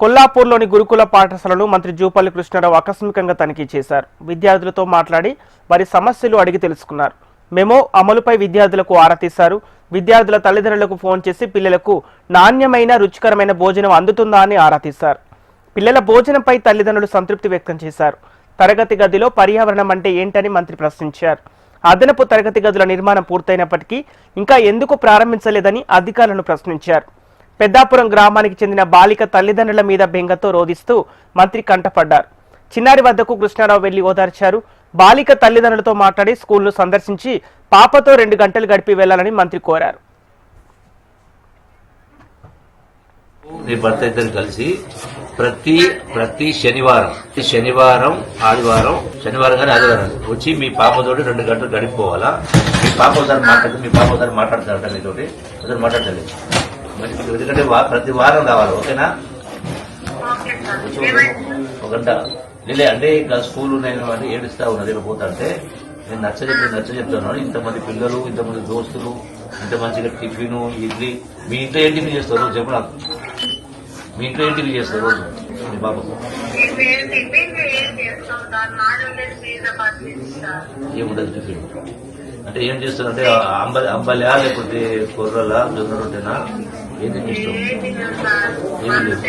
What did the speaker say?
కొల్లాపూర్లోని గురుకుల పాఠశాలను మంత్రి జూపల్లి కృష్ణారావు ఆకస్మికంగా తనిఖీ చేశారు. విద్యార్థులతో మాట్లాడి వారి సమస్యలు అడిగి తెలుసుకున్నారు. మెమో అమలుపై విద్యార్థులకు ఆరా తీశారు. విద్యార్థుల తల్లిదండ్రులకు ఫోన్ చేసి పిల్లలకు నాణ్యమైన రుచికరమైన భోజనం అందుతుందా అని ఆరా తీశారు. పిల్లల భోజనంపై తల్లిదండ్రులు సంతృప్తి వ్యక్తం చేశారు. తరగతి గదిలో పర్యావరణం అంటే ఏంటని మంత్రి ప్రశ్నించారు. అదనపు తరగతి గదుల నిర్మాణం పూర్తయినప్పటికీ ఇంకా ఎందుకు ప్రారంభించలేదని అధికారులను ప్రశ్నించారు. పెద్దాపురం గ్రామానికి చెందిన బాలిక తల్లిదండ్రుల మీద బెంగతో రోధిస్తూ మంత్రి కంటపడ్డారు. చిన్నారి వద్దకు కృష్ణారావు వెళ్లి ఓదార్చారు. బాలిక తల్లిదండ్రులతో మాట్లాడి స్కూల్ను సందర్శించి పాపతో 2 గంటలు గడిపి వెళ్లాలని మంత్రి కోరారు. నీ భర్త ఇద్దరు కలిసి ప్రతి శనివారం ఆదివారం కానీ ఆదివారం వచ్చి మీ పాపతోటి 2 గంటలు గడిపోవాలా. మీ పాప మాట్లాడతారట నీతోటి అతను మాట్లాడలేదు. ఎందుకంటే ప్రతి వారం రావాలి. ఓకేనా? 1 గంట లే అంటే ఇంకా స్కూల్ నేను అంటే ఏడుస్తా ఉన్నది పోతా అంటే నేను నచ్చ చెప్తాను. ఇంతమంది పిల్లలు, ఇంతమంది దోస్తులు, ఇంత మంచిగా టిఫిన్ ఇడ్లీ. మీ ఇంట్లో ఏం టిఫిన్ చేస్తారు చెప్పు నాకు. మీ ఇంట్లో ఏం టిఫిన్ చేస్తారు రోజు మీ బాబుకు? ఏముండదు టిఫిన్ అంటే ఏం చేస్తారు అంటే అంబలా లేకపోతే కొర్రలా జొన్న రొట్టెనా ఏం చేస్తావు? ఏమి లేదు.